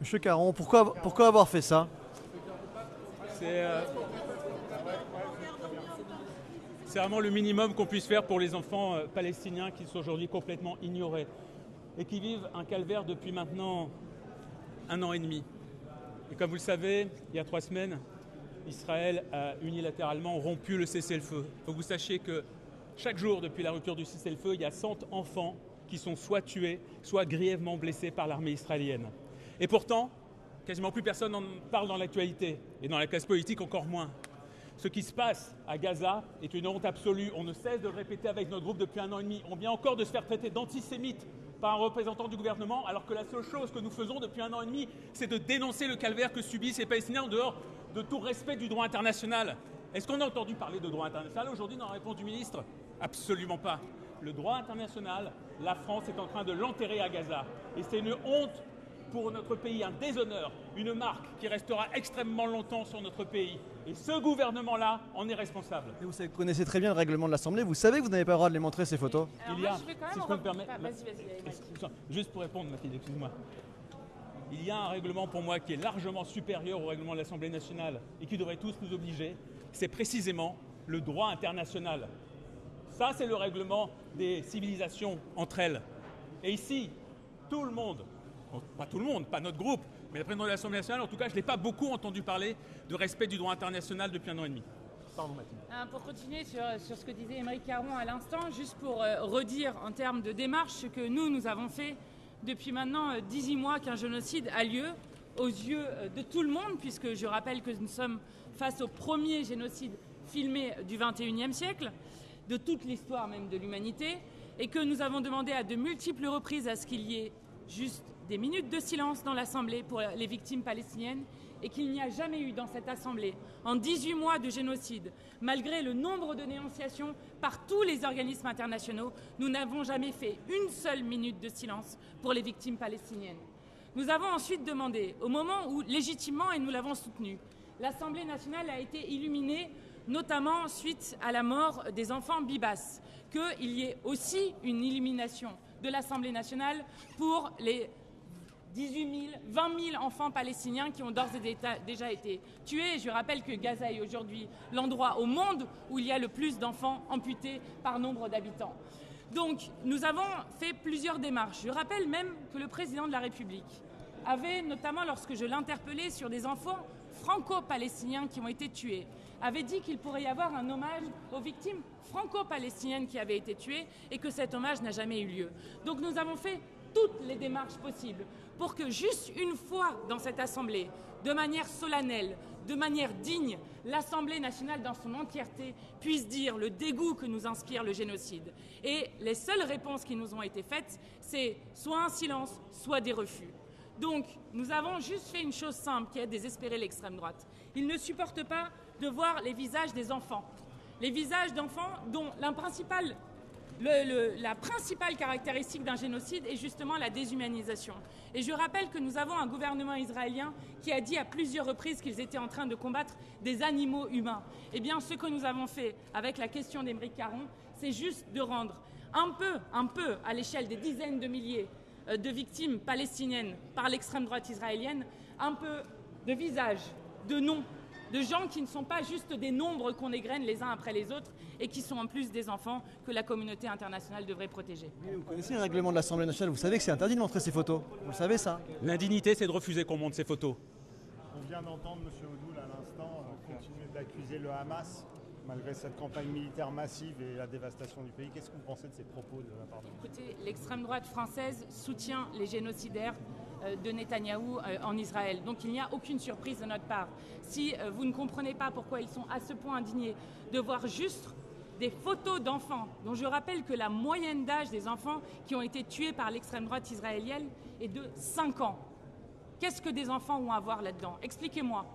Monsieur Caron, pourquoi avoir fait ça? C'est c'est vraiment le minimum qu'on puisse faire pour les enfants palestiniens qui sont aujourd'hui complètement ignorés et qui vivent un calvaire depuis maintenant 1 an et demi. Et comme vous le savez, il y a 3 semaines, Israël a unilatéralement rompu le cessez-le-feu. Il faut que vous sachiez que chaque jour, depuis la rupture du cessez-le-feu, il y a 100 enfants qui sont soit tués, soit grièvement blessés par l'armée israélienne. Et pourtant, quasiment plus personne n'en parle dans l'actualité, et dans la classe politique encore moins. Ce qui se passe à Gaza est une honte absolue. On ne cesse de le répéter avec notre groupe depuis 1 an et demi. On vient encore de se faire traiter d'antisémites par un représentant du gouvernement, alors que la seule chose que nous faisons depuis 1 an et demi, c'est de dénoncer le calvaire que subissent les Palestiniens en dehors de tout respect du droit international. Est-ce qu'on a entendu parler de droit international aujourd'hui dans la réponse du ministre? Absolument pas. Le droit international, la France est en train de l'enterrer à Gaza. Et c'est une honte pour notre pays, un déshonneur, une marque qui restera extrêmement longtemps sur notre pays. Et ce gouvernement-là en est responsable. Et vous connaissez très bien le règlement de l'Assemblée, vous savez que vous n'avez pas le droit de les montrer ces photos. Alors Il y a, moi, je vais quand même si je peux me permettre, Vas-y. juste pour répondre, Mathilde, excuse-moi. Il y a un règlement pour moi qui est largement supérieur au règlement de l'Assemblée nationale et qui devrait tous nous obliger. C'est précisément le droit international. Ça, c'est le règlement des civilisations entre elles. Et ici, tout le monde, pas tout le monde, pas notre groupe, mais le président de l'Assemblée nationale, en tout cas, je n'ai pas beaucoup entendu parler de respect du droit international depuis 1 an et demi. Pardon, Mathilde. Pour continuer sur ce que disait Émeric Caron à l'instant, juste pour redire en termes de démarche ce que nous avons fait depuis maintenant 18 mois qu'un génocide a lieu aux yeux de tout le monde, puisque je rappelle que nous sommes face au premier génocide filmé du XXIe siècle, de toute l'histoire même de l'humanité, et que nous avons demandé à de multiples reprises à ce qu'il y ait juste des minutes de silence dans l'Assemblée pour les victimes palestiniennes, et qu'il n'y a jamais eu dans cette Assemblée, en 18 mois de génocide, malgré le nombre de dénonciations par tous les organismes internationaux, nous n'avons jamais fait une seule minute de silence pour les victimes palestiniennes. Nous avons ensuite demandé, au moment où, légitimement, et nous l'avons soutenu, l'Assemblée nationale a été illuminée, notamment suite à la mort des enfants Bibas, qu'il y ait aussi une illumination de l'Assemblée nationale pour les 18 000, 20 000 enfants palestiniens qui ont d'ores et déjà été tués. Je rappelle que Gaza est aujourd'hui l'endroit au monde où il y a le plus d'enfants amputés par nombre d'habitants. Donc, nous avons fait plusieurs démarches. Je rappelle même que le président de la République avait, notamment lorsque je l'interpellais sur des enfants franco-palestiniens qui ont été tués, avait dit qu'il pourrait y avoir un hommage aux victimes franco-palestiniennes qui avaient été tuées et que cet hommage n'a jamais eu lieu. Donc nous avons fait toutes les démarches possibles pour que juste une fois dans cette Assemblée, de manière solennelle, de manière digne, l'Assemblée nationale dans son entièreté puisse dire le dégoût que nous inspire le génocide. Et les seules réponses qui nous ont été faites, c'est soit un silence, soit des refus. Donc, nous avons juste fait une chose simple qui a désespéré l'extrême droite. Ils ne supportent pas de voir les visages des enfants. Les visages d'enfants dont la principale caractéristique d'un génocide est justement la déshumanisation. Et je rappelle que nous avons un gouvernement israélien qui a dit à plusieurs reprises qu'ils étaient en train de combattre des animaux humains. Eh bien, ce que nous avons fait avec la question d'Émeric Caron, c'est juste de rendre un peu, à l'échelle des dizaines de milliers de victimes palestiniennes par l'extrême droite israélienne, un peu de visage, de nom, de gens qui ne sont pas juste des nombres qu'on égrène les uns après les autres et qui sont en plus des enfants que la communauté internationale devrait protéger. Oui, vous connaissez le règlement de l'Assemblée nationale, vous savez que c'est interdit de montrer ces photos. Vous le savez ça? L'indignité, c'est de refuser qu'on montre ces photos. On vient d'entendre M. Odoul à l'instant continuer d'accuser le Hamas malgré cette campagne militaire massive et la dévastation du pays. Qu'est-ce que vous pensez de ces propos de la part de... Écoutez, l'extrême droite française soutient les génocidaires de Netanyahou en Israël. Donc il n'y a aucune surprise de notre part. Si vous ne comprenez pas pourquoi ils sont à ce point indignés de voir juste des photos d'enfants, dont je rappelle que la moyenne d'âge des enfants qui ont été tués par l'extrême droite israélienne est de 5 ans. Qu'est-ce que des enfants ont à voir là-dedans? Expliquez-moi.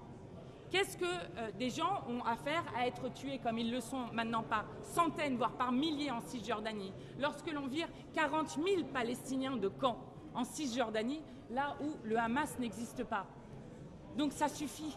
Qu'est-ce que des gens ont à faire à être tués comme ils le sont maintenant par centaines, voire par milliers en Cisjordanie, lorsque l'on vire 40 000 Palestiniens de camps en Cisjordanie, là où le Hamas n'existe pas? Donc ça suffit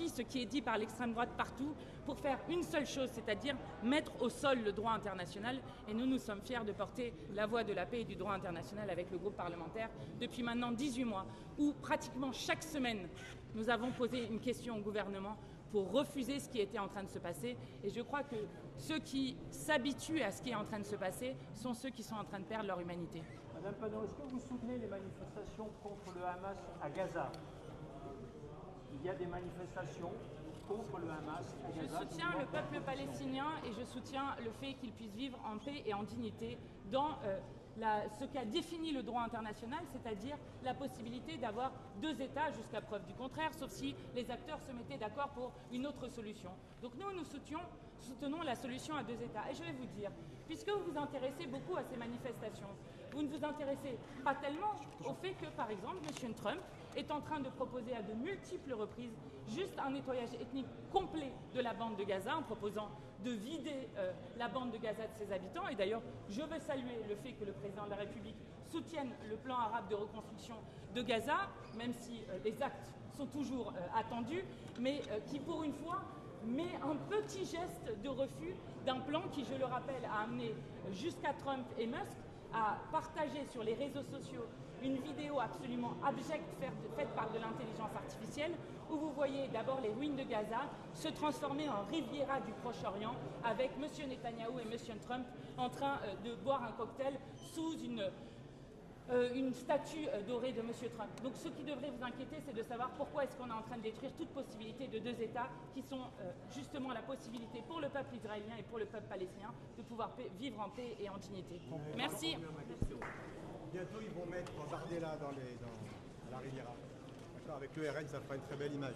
ce qui est dit par l'extrême droite partout pour faire une seule chose, c'est-à-dire mettre au sol le droit international. Et nous sommes fiers de porter la voix de la paix et du droit international avec le groupe parlementaire depuis maintenant 18 mois, où pratiquement chaque semaine, nous avons posé une question au gouvernement pour refuser ce qui était en train de se passer. Et je crois que ceux qui s'habituent à ce qui est en train de se passer sont ceux qui sont en train de perdre leur humanité. Madame Panon, est-ce que vous soutenez les manifestations contre le Hamas à Gaza? Il y a des manifestations contre le Hamas à Gaza. Je soutiens le peuple palestinien et je soutiens le fait qu'il puisse vivre en paix et en dignité dans ce qu'a défini le droit international, c'est-à-dire la possibilité d'avoir 2 États jusqu'à preuve du contraire, sauf si les acteurs se mettaient d'accord pour une autre solution. Donc nous soutenons la solution à 2 États. Et je vais vous dire, puisque vous vous intéressez beaucoup à ces manifestations, vous ne vous intéressez pas tellement au fait que, par exemple, M. Trump est en train de proposer à de multiples reprises juste un nettoyage ethnique complet de la bande de Gaza, en proposant de vider la bande de Gaza de ses habitants. Et d'ailleurs, je veux saluer le fait que le président de la République soutienne le plan arabe de reconstruction de Gaza, même si les actes sont toujours attendus, mais qui, pour une fois, met un petit geste de refus d'un plan qui, je le rappelle, a amené jusqu'à Trump et Musk à partager sur les réseaux sociaux une vidéo absolument abjecte faite par de l'intelligence artificielle, où vous voyez d'abord les ruines de Gaza se transformer en Riviera du Proche-Orient, avec M. Netanyahou et M. Trump en train de boire un cocktail sous une statue dorée de M. Trump. Donc ce qui devrait vous inquiéter, c'est de savoir pourquoi est-ce qu'on est en train de détruire toute possibilité de 2 États qui sont justement la possibilité pour le peuple israélien et pour le peuple palestinien de pouvoir vivre en paix et en dignité. Merci. Bientôt, ils vont mettre Bardella à la Riviera. D'accord, avec le RN, ça fera une très belle image.